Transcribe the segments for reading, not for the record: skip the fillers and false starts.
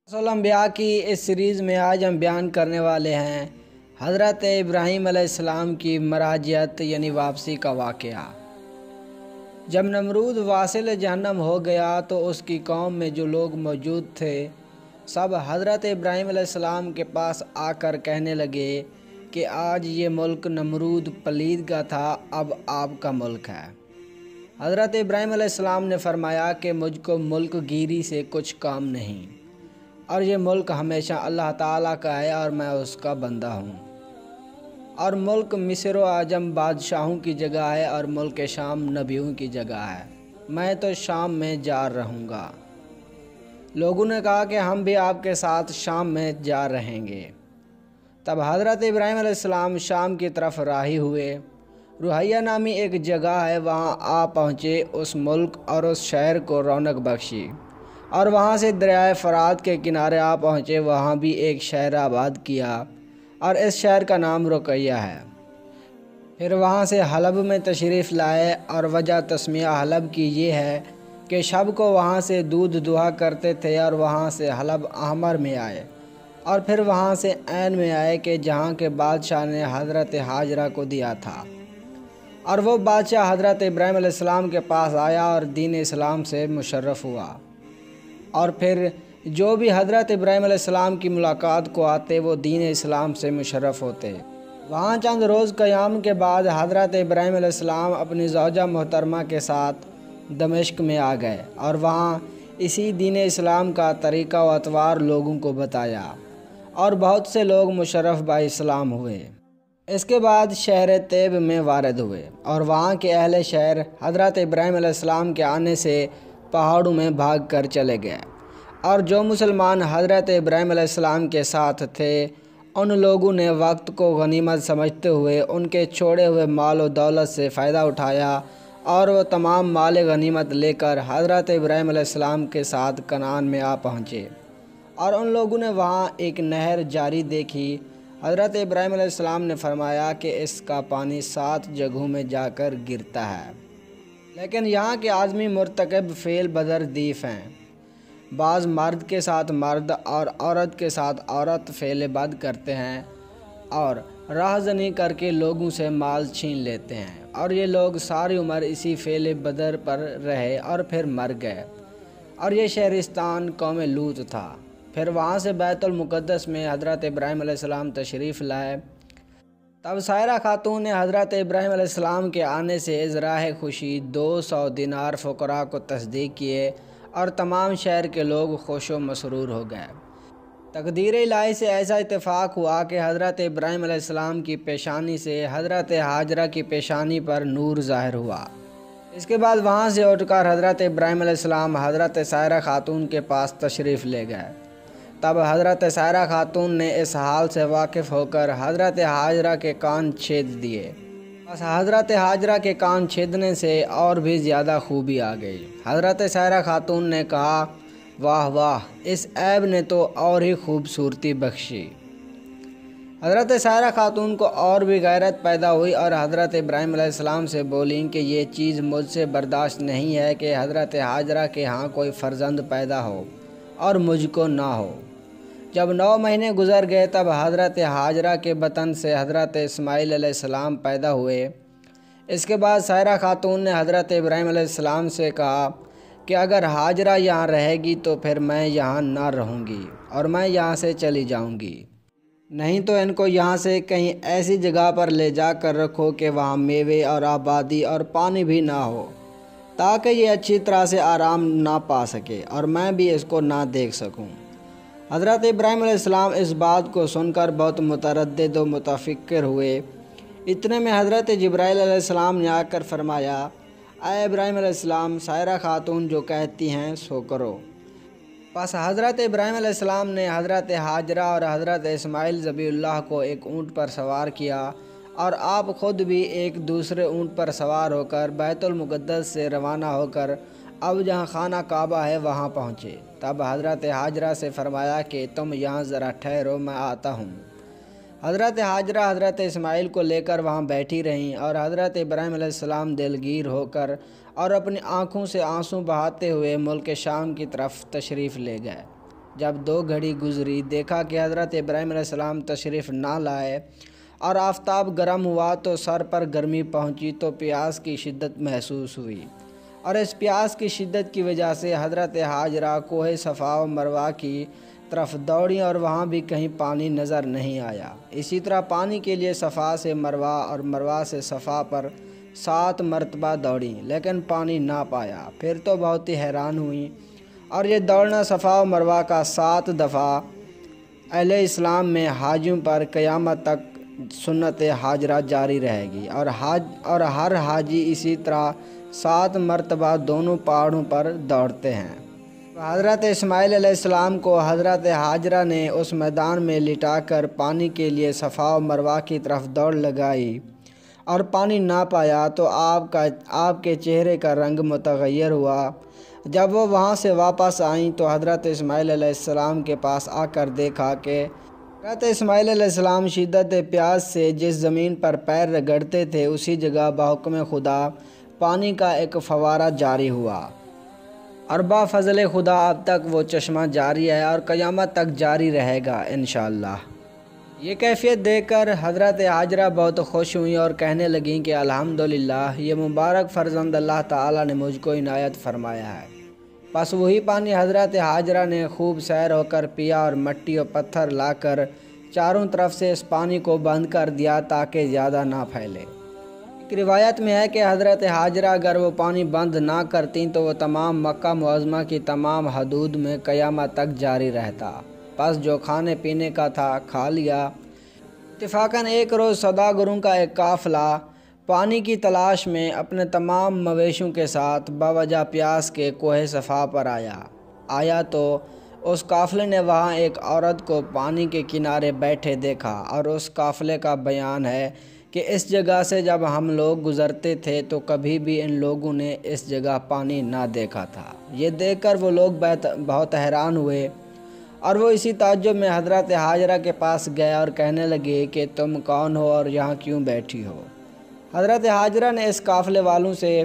انبیاء کی اس سیریز میں آج ہم بیان کرنے والے ہیں حضرت ابراہیم علیہ السلام کی مراجعت یعنی واپسی کا واقعہ۔ جب نمرود واصل جہنم ہو گیا تو اس کی قوم میں جو لوگ موجود تھے سب حضرت ابراہیم علیہ السلام کے پاس آ کر کہنے لگے کہ آج یہ ملک نمرود پلید کا تھا، اب آپ کا ملک ہے۔ حضرت ابراہیم علیہ السلام نے فرمایا کہ مجھ کو ملک گیری سے کچھ کام نہیں، اور یہ ملک ہمیشہ اللہ تعالیٰ کا ہے اور میں اس کا بندہ ہوں، اور ملک مصر و عجم بادشاہوں کی جگہ ہے اور ملک شام نبیوں کی جگہ ہے، میں تو شام میں جا رہوں گا۔ لوگوں نے کہا کہ ہم بھی آپ کے ساتھ شام میں جا رہیں گے۔ تب حضرت ابراہیم علیہ السلام شام کی طرف راہی ہوئے۔ روحیہ نامی ایک جگہ ہے، وہاں آ پہنچے، اس ملک اور اس شہر کو رونق بخشی، اور وہاں سے دریائے فرات کے کنارے آ پہنچے، وہاں بھی ایک شہر آباد کیا اور اس شہر کا نام رقیہ ہے۔ پھر وہاں سے حلب میں تشریف لائے، اور وجہ تسمیہ حلب کی یہ ہے کہ شب کو وہاں سے دودھ دہا کرتے تھے، اور وہاں سے حلب احمر میں آئے، اور پھر وہاں سے عین میں آئے کہ جہاں کے بادشاہ نے حضرت حاجرہ کو دیا تھا، اور وہ بادشاہ حضرت ابراہیم علیہ السلام کے پاس آیا اور دین اسلام سے مشرف ہوا۔ اور پھر جو بھی حضرت ابراہیم علیہ السلام کی ملاقات کو آتے وہ دین اسلام سے مشرف ہوتے۔ وہاں چند روز قیام کے بعد حضرت ابراہیم علیہ السلام اپنی زوجہ محترمہ کے ساتھ دمشق میں آ گئے، اور وہاں اسی دین اسلام کا طریقہ و اطوار لوگوں کو بتایا، اور بہت سے لوگ مشرف با اسلام ہوئے۔ اس کے بعد شہر طیب میں وارد ہوئے، اور وہاں کے اہل شہر حضرت ابراہیم علیہ السلام کے آنے سے پہاڑوں میں بھاگ کر چلے گئے، اور جو مسلمان حضرت ابراہیم علیہ السلام کے ساتھ تھے ان لوگوں نے وقت کو غنیمت سمجھتے ہوئے ان کے چھوڑے ہوئے مال و دولت سے فائدہ اٹھایا، اور وہ تمام مال غنیمت لے کر حضرت ابراہیم علیہ السلام کے ساتھ کنعان میں آ پہنچے، اور ان لوگوں نے وہاں ایک نہر جاری دیکھی۔ حضرت ابراہیم علیہ السلام نے فرمایا کہ اس کا پانی 7 جگہوں میں جا کر گرتا ہے، لیکن یہاں کے آدمی مرتکب فعل بدردیف ہیں، بعض مرد کے ساتھ مرد اور عورت کے ساتھ عورت فعل بد کرتے ہیں، اور راہزنی کر کے لوگوں سے مال چھین لیتے ہیں، اور یہ لوگ ساری عمر اسی فعل بدر پر رہے اور پھر مر گئے۔ اور یہ شہرستان قوم لوط تھا۔ پھر وہاں سے بیت المقدس میں حضرت ابراہیم علیہ السلام تشریف لائے۔ تب سائرہ خاتون نے حضرت ابراہیم علیہ السلام کے آنے سے ازراہ خوشی 200 دینار فقراء کو تصدیق کیے، اور تمام شہر کے لوگ خوش و مسرور ہو گئے۔ تقدیر الہی سے ایسا اتفاق ہوا کہ حضرت ابراہیم علیہ السلام کی پیشانی سے حضرت حاجرہ کی پیشانی پر نور ظاہر ہوا۔ اس کے بعد وہاں سے اٹھ کر حضرت ابراہیم علیہ السلام حضرت سائرہ خاتون کے پاس تشریف لے گئے۔ تب حضرت سائرہ خاتون نے اس حال سے واقف ہو کر حضرت حاجرہ کے کان چھید دیے۔ بس حضرت حاجرہ کے کان چھیدنے سے اور بھی زیادہ خوبی آ گئی۔ حضرت سائرہ خاتون نے کہا، واہ واہ، اس عیب نے تو اور ہی خوبصورتی بخشی۔ حضرت سائرہ خاتون کو اور بھی غیرت پیدا ہوئی، اور حضرت ابراہیم علیہ السلام سے بولیں کہ یہ چیز مجھ سے برداشت نہیں ہے کہ حضرت حاجرہ کے ہاں کوئی فرزند پیدا ہو اور مجھ کو نہ ہو۔ جب 9 مہینے گزر گئے تب حضرت حاجرہ کے بطن سے حضرت اسماعیل علیہ السلام پیدا ہوئے۔ اس کے بعد سائرہ خاتون نے حضرت ابراہیم علیہ السلام سے کہا کہ اگر حاجرہ یہاں رہے گی تو پھر میں یہاں نہ رہوں گی، اور میں یہاں سے چلی جاؤں گی، نہیں تو ان کو یہاں سے کہیں ایسی جگہ پر لے جا کر رکھو کہ وہاں میوے اور آبادی اور پانی بھی نہ ہو، تاکہ یہ اچھی طرح سے آرام نہ پا سکے اور میں بھی اس کو نہ دیکھ سکوں۔ حضرت ابراہیم علیہ السلام اس بات کو سن کر بہت متردد و متفکر ہوئے۔ اتنے میں حضرت جبرائیل علیہ السلام نے آ کر فرمایا، اے ابراہیم علیہ السلام، سائرہ خاتون جو کہتی ہیں سو کرو۔ پس حضرت ابراہیم علیہ السلام نے حضرت حاجرہ اور حضرت اسماعیل ذبیح اللہ کو ایک اونٹ پر سوار کیا، اور آپ خود بھی ایک دوسرے اونٹ پر سوار ہو کر بیت المقدس سے روانہ ہو کر اب جہاں خانہ کعبہ ہے وہاں پہنچے۔ تب حضرت حاجرہ سے فرمایا کہ تم یہاں ذرا ٹھہرو، میں آتا ہوں۔ حضرت حاجرہ حضرت اسماعیل کو لے کر وہاں بیٹھی رہیں، اور حضرت ابراہیم علیہ السلام دلگیر ہو کر اور اپنی آنکھوں سے آنسو بہاتے ہوئے ملک شام کی طرف تشریف لے گئے۔ جب 2 گھڑی گزری دیکھا کہ حضرت ابراہیم علیہ السلام تشریف نہ لائے اور آفتاب گرم ہوا تو سر پر گرمی پہنچی تو پیاس کی شدت محسوس ہوئی، اور اس پیاس کی شدت کی وجہ سے حضرت ہاجرہ کوہ صفا و مروہ کی طرف دوڑیں اور وہاں بھی کہیں پانی نظر نہیں آیا۔ اسی طرح پانی کے لیے صفا سے مروہ اور مروہ سے صفا پر 7 مرتبہ دوڑیں لیکن پانی نہ پایا۔ پھر تو بہت ہی حیران ہوئیں، اور یہ دوڑنا صفا و مروہ کا 7 دفعہ اہل اسلام میں حاجیوں پر قیامت تک سنت ہاجرہ جاری رہے گی، اور ہر حاجی اسی طرح 7 مرتبہ دونوں پہاڑوں پر دوڑتے ہیں۔ حضرت اسماعیل علیہ السلام کو حضرت ہاجرہ نے اس میدان میں لٹا کر پانی کے لیے صفا و مروہ کی طرف دوڑ لگائی اور پانی نہ پایا تو آپ کے چہرے کا رنگ متغیر ہوا۔ جب وہ وہاں سے واپس آئیں تو حضرت اسماعیل علیہ السلام کے پاس آ کر دیکھا کہ حضرت اسماعیل علیہ السلام شدت پیاس سے جس زمین پر پیر رگڑتے تھے اسی جگہ بحکم خدا پانی کا ایک فوارہ جاری ہوا، اور با فضل خدا اب تک وہ چشمہ جاری ہے اور قیامت تک جاری رہے گا انشاءاللہ۔ یہ کیفیت دیکھ کر حضرت ہاجرہ بہت خوش ہوئیں اور کہنے لگیں کہ الحمدللہ، یہ مبارک فرزند اللہ تعالیٰ نے مجھ کو عنایت فرمایا ہے۔ پس وہی پانی حضرت ہاجرہ نے خوب سیر ہو کر پیا اور مٹی اور پتھر لا کر چاروں طرف سے اس پانی کو بند کر دیا تاکہ زیادہ نہ پھیلے۔ ایک روایت میں ہے کہ حضرت ہاجرہ اگر وہ پانی بند نہ کرتیں تو وہ تمام مکہ معظمہ کی تمام حدود میں قیامت تک جاری رہتا۔ پس جو کھانے پینے کا تھا کھا لیا۔ اتفاقاً ایک روز سوداگروں کا ایک قافلہ پانی کی تلاش میں اپنے تمام مویشیوں کے ساتھ باوجہ پیاس کے کوہ صفا پر آیا تو اس قافلے نے وہاں ایک عورت کو پانی کے کنارے بیٹھے دیکھا، اور اس قافلے کا بیان ہے کہ اس جگہ سے جب ہم لوگ گزرتے تھے تو کبھی بھی ان لوگوں نے اس جگہ پانی نہ دیکھا تھا۔ یہ دیکھ کر وہ لوگ بہت حیران ہوئے، اور وہ اسی تعجب میں حضرت ہاجرہ کے پاس گئے اور کہنے لگے کہ تم کون ہو اور یہاں کیوں بیٹھی ہو؟ حضرت ہاجرہ نے اس قافلے والوں سے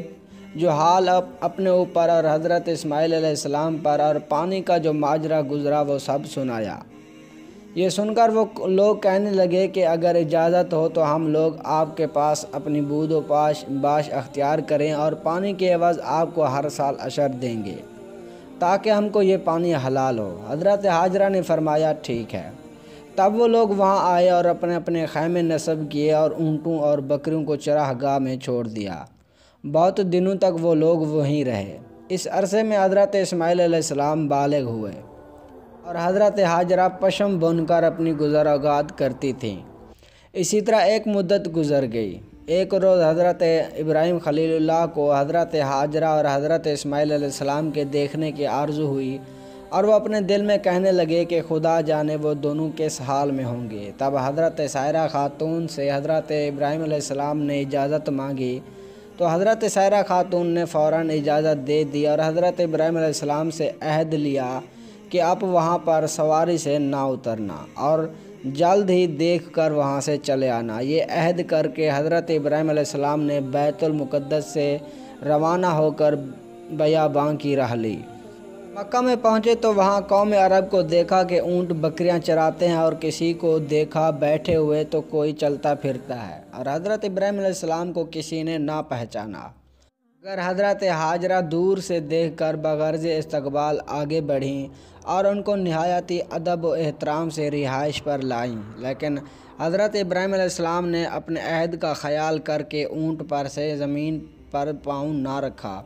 جو حال اپنے اوپر اور حضرت اسماعیل علیہ السلام پر اور پانی کا جو ماجرا گزرا وہ سب سنایا۔ یہ سن کر وہ لوگ کہنے لگے کہ اگر اجازت ہو تو ہم لوگ آپ کے پاس اپنی بود و باش اختیار کریں اور پانی کے عوض آپ کو ہر سال عشر دیں گے تاکہ ہم کو یہ پانی حلال ہو۔ حضرت ہاجرہ نے فرمایا ٹھیک ہے۔ تب وہ لوگ وہاں آئے اور اپنے اپنے خیمے نصب کیے اور اونٹوں اور بکریوں کو چراہ گاہ میں چھوڑ دیا۔ بہت دنوں تک وہ لوگ وہیں رہے۔ اس عرصے میں حضرت اسماعیل علیہ السلام بالغ ہوئے اور حضرت ہاجرہ پشم بن کر اپنی گزر اوقات کرتی تھیں۔ اسی طرح ایک مدت گزر گئی۔ ایک روز حضرت ابراہیم خلیل اللہ کو حضرت ہاجرہ اور حضرت اسماعیل علیہ السلام کے دیکھنے کی آرزو ہوئی، اور وہ اپنے دل میں کہنے لگے کہ خدا جانے وہ دونوں کس حال میں ہوں گے۔ تب حضرت سائرہ خاتون سے حضرت ابراہیم علیہ السلام نے اجازت مانگی تو حضرت سائرہ خاتون نے فوراً اجازت دے دی اور حضرت ابراہیم علیہ السلام سے عہد لیا کہ آپ وہاں پر سواری سے نہ اترنا اور جلد ہی دیکھ کر وہاں سے چلے آنا۔ یہ عہد کر کے حضرت ابراہیم علیہ السلام نے بیت المقدس سے روانہ ہو کر بیاباں کی راہ لی۔ مکہ میں پہنچے تو وہاں قوم عرب کو دیکھا کہ اونٹ بکریاں چراتے ہیں، اور کسی کو دیکھا بیٹھے ہوئے تو کوئی چلتا پھرتا ہے، اور حضرت ابراہیم علیہ السلام کو کسی نے نہ پہچانا۔ اگر حضرت ہاجرہ دور سے دیکھ کر بغرض استقبال آگے بڑھیں اور ان کو نہایت ادب و احترام سے رہائش پر لائیں، لیکن حضرت ابراہیم علیہ السلام نے اپنے عہد کا خیال کر کے اونٹ پر سے زمین پر پاؤں نہ رکھا۔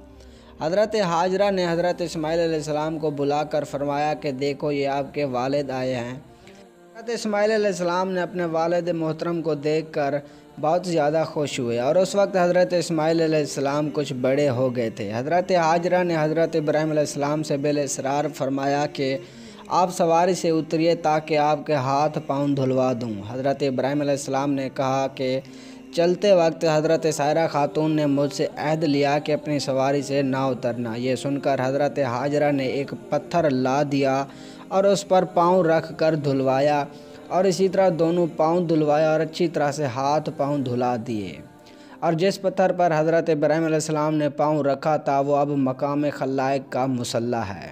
حضرت ہاجرہ نے حضرت اسماعیل علیہ السلام کو بلا کر فرمایا کہ دیکھو یہ آپ کے والد آئے ہیں۔ حضرت اسماعیل علیہ السلام نے اپنے والد محترم کو دیکھ کر بہت زیادہ خوش ہوئے، اور اس وقت حضرت اسماعیل علیہ السلام کچھ بڑے ہو گئے تھے۔ حضرت ہاجرہ نے حضرت ابراہیم علیہ السلام سے بالاصرار فرمایا کہ آپ سواری سے اتریے تاکہ آپ کے ہاتھ پاؤں دھلوا دوں۔ حضرت ابراہیم علیہ السلام نے کہا کہ چلتے وقت حضرت سائرہ خاتون نے مجھ سے عہد لیا کہ اپنی سواری سے نہ اترنا۔ یہ سن کر حضرت ہاجرہ نے ایک پتھر لا دیا اور اس پر پاؤں رکھ کر دھلوایا، اور اسی طرح دونوں پاؤں دھلوایا اور اچھی طرح سے ہاتھ پاؤں دھلا دیے، اور جس پتھر پر حضرت ابراہیم علیہ السلام نے پاؤں رکھا تھا وہ اب مقام خلائق کا مصلی ہے۔